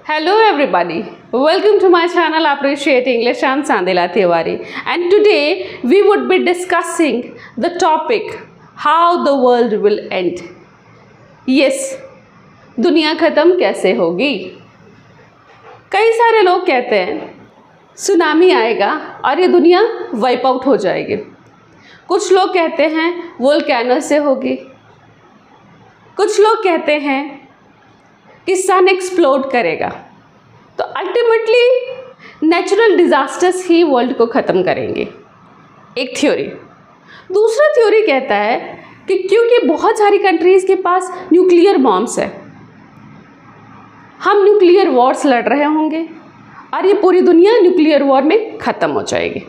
Hello everybody, welcome to my channel Appreciate English. I'm Sandila Tiwari and today we would be discussing the topic how the world will end. Yes, दुनिया ख़त्म कैसे होगी? कई सारे लोग कहते हैं सुनामी आएगा और ये दुनिया वाइप आउट हो जाएगी। कुछ लोग कहते हैं वोल्केनो से होगी, कुछ लोग कहते हैं कि सन एक्सप्लोड करेगा। तो अल्टीमेटली नेचुरल डिज़ास्टर्स ही वर्ल्ड को ख़त्म करेंगे, एक थ्योरी। दूसरा थ्योरी कहता है कि क्योंकि बहुत सारी कंट्रीज़ के पास न्यूक्लियर बॉम्ब्स है, हम न्यूक्लियर वॉर्स लड़ रहे होंगे और ये पूरी दुनिया न्यूक्लियर वॉर में ख़त्म हो जाएगी।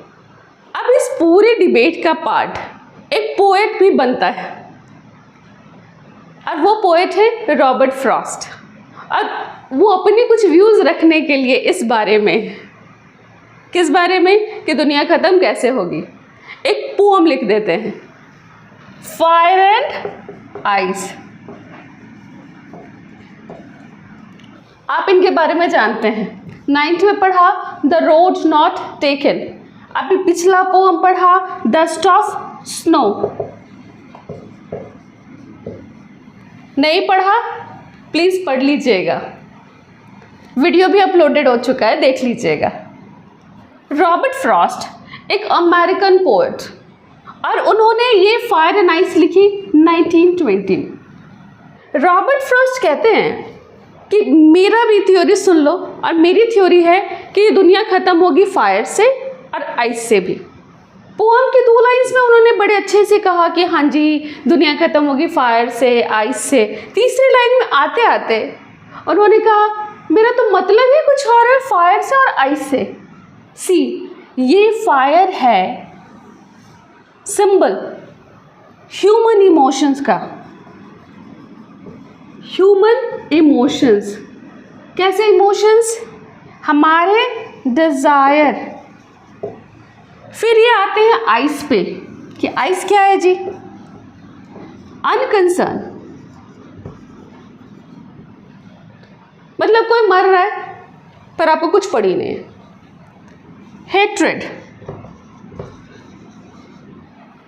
अब इस पूरे डिबेट का पार्ट एक पोएट भी बनता है और वो पोएट है रॉबर्ट फ्रॉस्ट। और वो अपने कुछ व्यूज़ रखने के लिए इस बारे में, किस बारे में कि दुनिया ख़त्म कैसे होगी, एक पोम लिख देते हैं, फायर एंड आइस। आप इनके बारे में जानते हैं, 9th में पढ़ा द रोड नॉट टेकन, अभी पिछला पोम पढ़ा डस्ट ऑफ स्नो। नहीं पढ़ा प्लीज़ पढ़ लीजिएगा, वीडियो भी अपलोडेड हो चुका है, देख लीजिएगा। रॉबर्ट फ्रॉस्ट एक अमेरिकन पोएट और उन्होंने ये फायर एंड आइस लिखी 1920 में। रॉबर्ट फ्रॉस्ट कहते हैं कि मेरा भी थ्योरी सुन लो, और मेरी थ्योरी है कि ये दुनिया ख़त्म होगी फायर से और आइस से भी। पोएम के 2 लाइन्स में उन्होंने बड़े अच्छे से कहा कि हाँ जी दुनिया ख़त्म होगी फायर से, आइस से। तीसरी लाइन में आते आते उन्होंने कहा मेरा तो मतलब ही कुछ और है, फायर से और आइस से। सी, ये फायर है सिंबल ह्यूमन इमोशंस का। ह्यूमन इमोशंस कैसे इमोशंस? हमारे डिज़ायर। फिर ये आते हैं आइस पे कि आइस क्या है जी? अनकंसर्न, मतलब कोई मर रहा है पर आपको कुछ पड़ी नहीं है। हेट्रेड,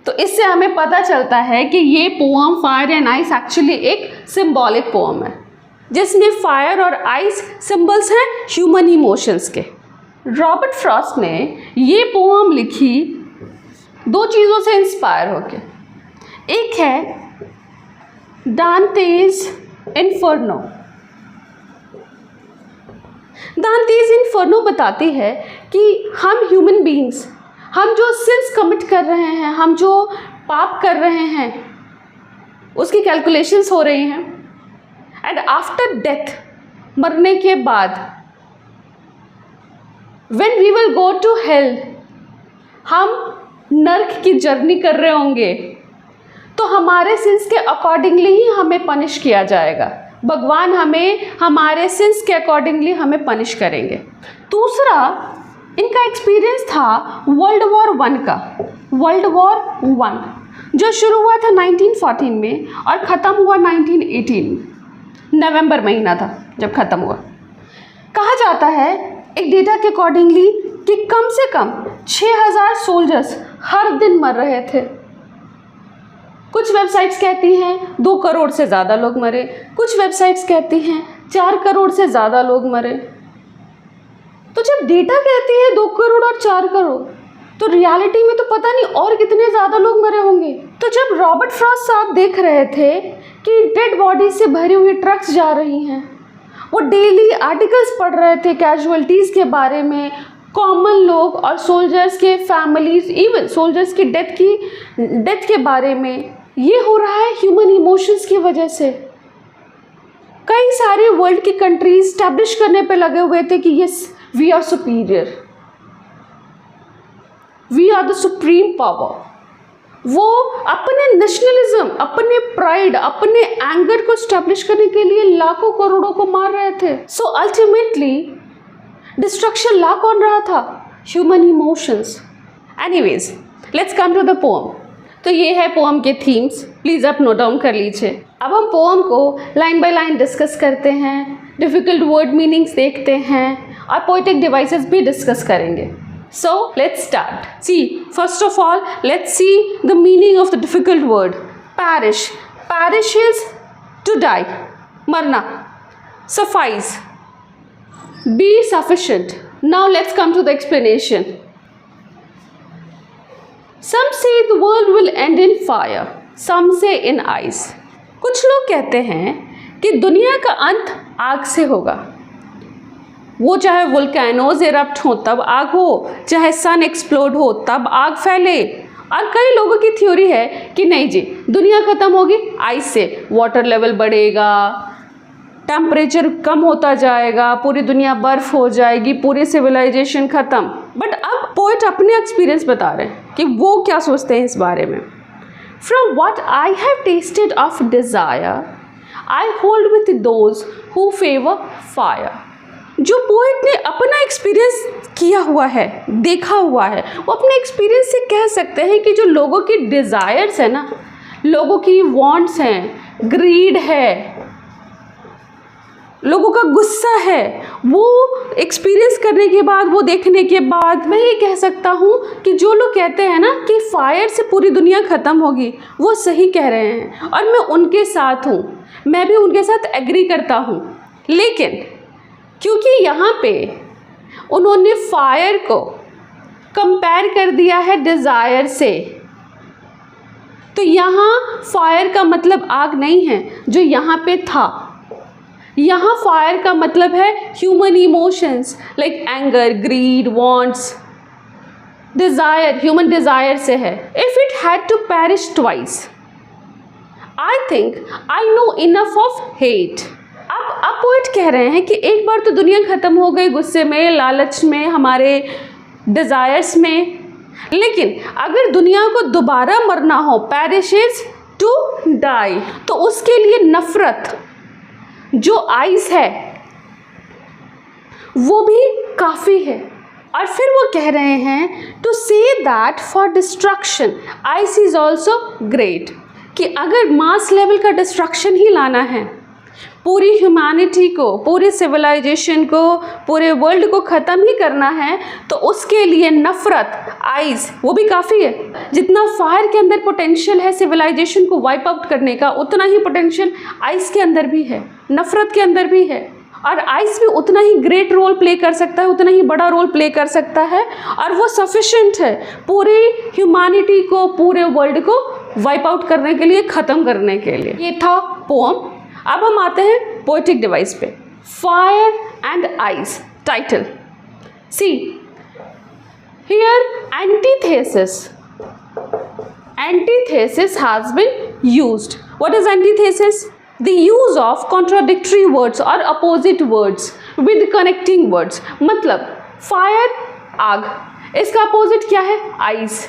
तो इससे हमें पता चलता है कि ये poem fire and ice actually एक सिंबॉलिक पोएम है जिसमें फायर और आइस सिंबल्स हैं ह्यूमन इमोशंस के। रॉबर्ट फ्रॉस्ट ने ये पोएम लिखी 2 चीज़ों से इंस्पायर होके। एक है डांटेज इन्फर्नो। डांटेज इन्फर्नो बताती है कि हम ह्यूमन बीइंग्स, हम जो सिंस कमिट कर रहे हैं, हम जो पाप कर रहे हैं, उसकी कैलकुलेशंस हो रही हैं। एंड आफ्टर डेथ, मरने के बाद, when we will go to hell, हम नर्क की जर्नी कर रहे होंगे, तो हमारे सिंस के अकॉर्डिंगली ही हमें पनिश किया जाएगा। भगवान हमें हमारे सिंस के अकॉर्डिंगली हमें पनिश करेंगे। दूसरा, इनका एक्सपीरियंस था वर्ल्ड वॉर 1 का। वर्ल्ड वॉर 1 जो शुरू हुआ था 1914 में और ख़त्म हुआ 1918 में। नवंबर महीना था जब ख़त्म हुआ। कहा जाता है एक डेटा के अकॉर्डिंगली कि कम से कम 6000 सोल्जर्स हर दिन मर रहे थे। कुछ वेबसाइट्स कहती हैं 2 करोड़ से ज़्यादा लोग मरे, कुछ वेबसाइट्स कहती हैं 4 करोड़ से ज़्यादा लोग मरे। तो जब डेटा कहती है 2 करोड़ और 4 करोड़, तो रियलिटी में तो पता नहीं और कितने ज़्यादा लोग मरे होंगे। तो जब रॉबर्ट फ्रॉस्ट साहब देख रहे थे कि डेड बॉडी से भरी हुई ट्रक्स जा रही हैं, वो डेली आर्टिकल्स पढ़ रहे थे कैजुअलिटीज़ के बारे में, कॉमन लोग और सोल्जर्स के फैमिलीज, इवन सोल्जर्स की डेथ के बारे में। ये हो रहा है ह्यूमन इमोशंस की वजह से। कई सारे वर्ल्ड की कंट्रीज स्टैब्लिश करने पे लगे हुए थे कि yes we are superior, we are the supreme power. वो अपने नेशनलिज्म, अपने प्राइड, अपने एंगर को स्टैब्लिश करने के लिए लाखों करोड़ों को मार रहे थे। सो अल्टीमेटली डिस्ट्रक्शन ला कौन रहा था? Human emotions. Anyways, let's come to the poem. तो ये है पोम के थीम्स, प्लीज़ आप नोट डाउन कर लीजिए। अब हम पोम को लाइन बाय लाइन डिस्कस करते हैं, डिफ़िकल्ट वर्ड मीनिंग्स देखते हैं और पोएटिक डिवाइसेस भी डिस्कस करेंगे। So let's start. See, first of all, let's see the meaning of the difficult word. Perish. Perish is to die. Marna. Suffice. Be sufficient. Now let's come to the explanation. Some say the world will end in fire. Some say in ice. कुछ लोग कहते हैं कि दुनिया का अंत आग से होगा। वो चाहे वोल्केनोज इरप्ट हो तब आग हो, चाहे सन एक्सप्लोड हो तब आग फैले। और कई लोगों की थ्योरी है कि नहीं जी, दुनिया ख़त्म होगी आइस से, वाटर लेवल बढ़ेगा, टेम्परेचर कम होता जाएगा, पूरी दुनिया बर्फ़ हो जाएगी, पूरी सिविलाइजेशन ख़त्म। बट अब पोएट अपने एक्सपीरियंस बता रहे हैं कि वो क्या सोचते हैं इस बारे में। From what I have tested of desire I hold with those who favour fire. जो पोएट ने अपना एक्सपीरियंस किया हुआ है, देखा हुआ है, वो अपने एक्सपीरियंस से कह सकते हैं कि जो लोगों की डिज़ायर्स है ना, लोगों की वांट्स हैं, ग्रीड है, लोगों का गुस्सा है, वो एक्सपीरियंस करने के बाद, वो देखने के बाद मैं ये कह सकता हूँ कि जो लोग कहते हैं ना कि फायर से पूरी दुनिया ख़त्म होगी, वो सही कह रहे हैं और मैं उनके साथ हूँ, मैं भी उनके साथ एग्री करता हूँ। लेकिन क्योंकि यहाँ पे उन्होंने फायर को कंपेयर कर दिया है डिज़ायर से, तो यहाँ फायर का मतलब आग नहीं है जो यहाँ पे था। यहाँ फायर का मतलब है human emotions like anger, greed, wants. Desire human desire से है। If it had to perish twice I think I know enough of hate. अब पोएट कह रहे हैं कि एक बार तो दुनिया ख़त्म हो गई गुस्से में, लालच में, हमारे डिज़ायर्स में, लेकिन अगर दुनिया को दोबारा मरना हो, पैरिशेस टू डाई, तो उसके लिए नफ़रत जो आइस है वो भी काफ़ी है। और फिर वो कह रहे हैं to say that for destruction ice is also great, कि अगर मास लेवल का डिस्ट्रक्शन ही लाना है, पूरी ह्यूमैनिटी को, पूरी सिविलाइजेशन को, पूरे वर्ल्ड को ख़त्म ही करना है, तो उसके लिए नफ़रत, आइस, वो भी काफ़ी है। जितना फायर के अंदर पोटेंशियल है सिविलाइजेशन को वाइप आउट करने का, उतना ही पोटेंशियल आइस के अंदर भी है, नफ़रत के अंदर भी है। और आइस भी उतना ही ग्रेट रोल प्ले कर सकता है, उतना ही बड़ा रोल प्ले कर सकता है, और वो सफिशेंट है पूरी ह्यूमैनिटी को, पूरे वर्ल्ड को वाइप आउट करने के लिए, ख़त्म करने के लिए। ये था पोम। अब हम आते हैं पोएटिक डिवाइस पे। Fire and ice title. See here antithesis has been used. What is antithesis? The use of contradictory words or opposite words with connecting words. मतलब फायर आग, इसका अपोजिट क्या है? आइस।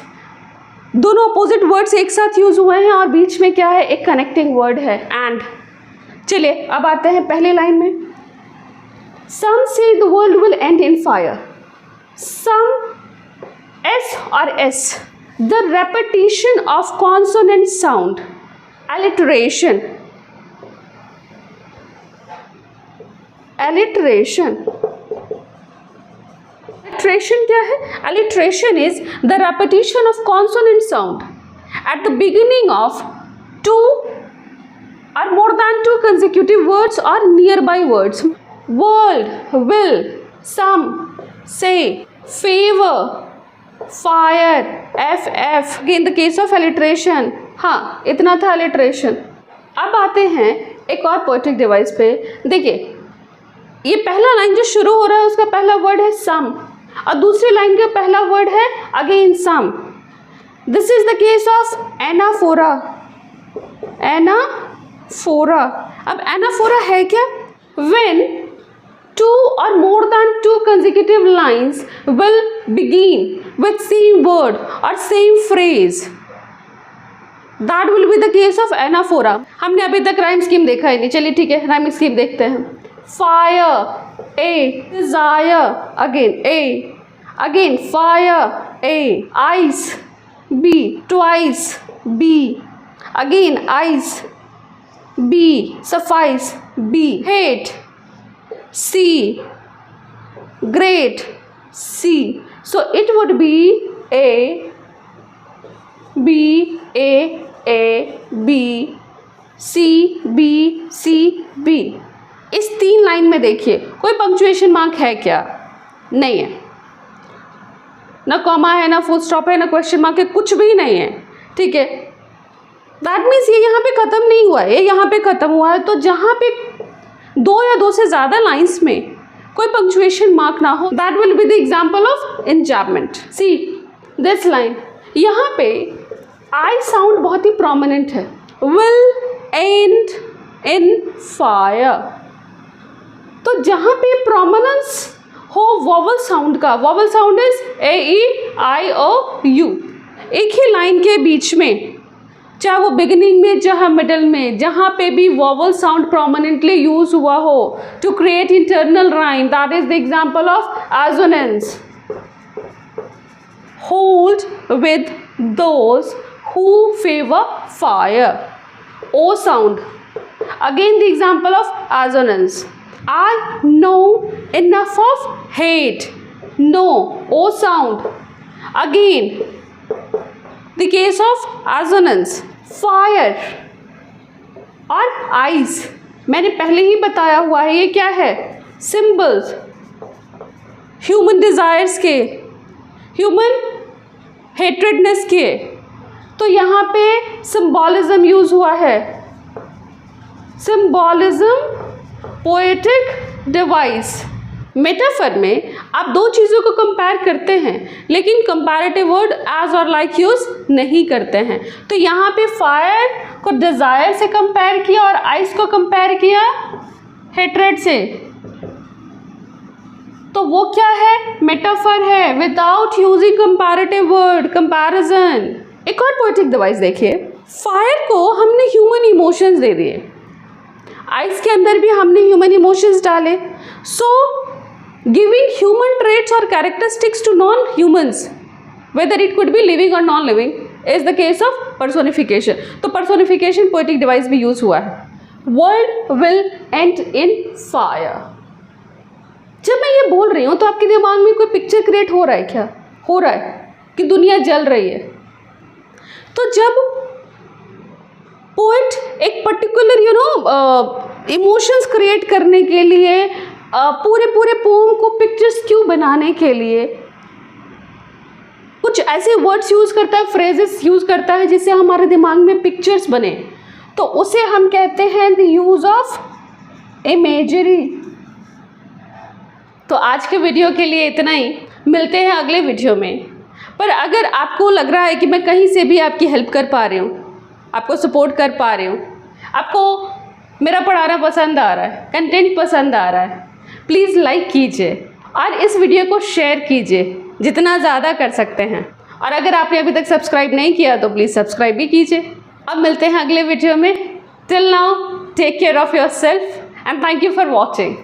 दोनों अपोजिट वर्ड्स एक साथ use हुए हैं और बीच में क्या है? एक कनेक्टिंग वर्ड है, एंड। चलिए अब आते हैं पहले लाइन में। Some say the world will end in fire. Some, S और S, the repetition of consonant sound, alliteration क्या है? Alliteration is the repetition of consonant sound at the beginning of two or more than two consecutive words or nearby words. World, will, some, say, favor, fire, FF. In the case of alliteration, हाँ इतना था alliteration। अब आते हैं एक और poetic device पे। देखिए ये पहला लाइन जो शुरू हो रहा है उसका पहला वर्ड है सम, और दूसरी लाइन का पहला वर्ड है again some. This is the case of anaphora. Anaphora, अब एनाफोरा है क्या? When two or more than two consecutive lines will begin with same word or same phrase, that will be the case of anaphora। हमने अभी तक rhyme scheme देखा ही नहीं, चलिए ठीक है राइम स्कीम देखते हैं। Fire, A, desire, again A, again fire, A, ice, B, twice, B. Again, eyes, B. Suffice, B. Hate, C. Great, C. So it would be A, B, A, B, C, B, C, B. इस 3 line में देखिए कोई punctuation mark है क्या? नहीं है, ना comma है, ना फुल स्टॉप है, ना क्वेश्चन मार्क है, कुछ भी नहीं है, ठीक है। दैट मीन्स ये यहाँ पे ख़त्म नहीं हुआ है, ये यहाँ पे ख़त्म हुआ है। तो जहाँ पे 2 या 2 से ज़्यादा लाइन्स में कोई पंक्चुएशन मार्क ना हो, that will be the example of enjambment. See this line, यहाँ पे आई साउंड बहुत ही प्रोमिनेंट है, विल एंड इन फायर। तो जहाँ पे प्रोमिनेंस हो वॉवल साउंड का, vowel sound is A, E, I, O, U, एक ही लाइन के बीच में, चाहे वो बिगिनिंग में चाहे मिडल में, जहाँ पे भी वॉवल साउंड प्रोमिनेंटली यूज हुआ हो to create internal rhyme, that is the example of assonance. Hold with those who favour fire, O sound, again the example of assonance. I know enough of hate, no, O sound, again the case of assonance। fire और eyes मैंने पहले ही बताया हुआ है, ये क्या है? Symbols human desires के, ह्यूमन हेट्रेडनेस के। तो यहाँ पे सिंबॉलिज्म यूज हुआ है, सिंबॉलिज्म पोएटिक डिवाइस। मेटाफर में आप 2 चीज़ों को कंपेयर करते हैं, लेकिन कंपैरेटिव वर्ड एज और लाइक यूज नहीं करते हैं। तो यहाँ पे फायर को डिज़ायर से कंपेयर किया और आइस को कंपेयर किया हेट्रेड से। तो वो क्या है? मेटाफर है without using comparative word, comparison. एक और पोएटिक डिवाइस देखिए, फायर को हमने ह्यूमन इमोशंस दे दिए, आइस के अंदर भी हमने ह्यूमन इमोशंस डाले। सो गिविंग ह्यूमन ट्रेट्स और characteristics to non humans, whether it could be living और non living, is the case of personification. तो पर्सोनिफिकेशन पोएटिक डिवाइस भी यूज हुआ है। World will end in fire. जब मैं ये बोल रही हूँ तो आपके दिमाग में कोई पिक्चर क्रिएट हो रहा है क्या? हो रहा है कि दुनिया जल रही है। तो जब पोएट एक पर्टिकुलर इमोशंस क्रिएट करने के लिए पूरे पोम को पिक्चर्स क्यों बनाने के लिए कुछ ऐसे वर्ड्स यूज़ करता है, फ्रेजेस यूज़ करता है जिससे हमारे दिमाग में पिक्चर्स बने, तो उसे हम कहते हैं द यूज़ ऑफ इमेजरी। तो आज के वीडियो के लिए इतना ही, मिलते हैं अगले वीडियो में। पर अगर आपको लग रहा है कि मैं कहीं से भी आपकी हेल्प कर पा रही हूँ, आपको सपोर्ट कर पा रही हूँ, आपको मेरा पढ़ाना पसंद आ रहा है, कंटेंट पसंद आ रहा है, प्लीज़ लाइक कीजिए और इस वीडियो को शेयर कीजिए जितना ज़्यादा कर सकते हैं। और अगर आपने अभी तक सब्सक्राइब नहीं किया तो प्लीज़ सब्सक्राइब भी कीजिए। अब मिलते हैं अगले वीडियो में। Till now take care of yourself and thank you for watching.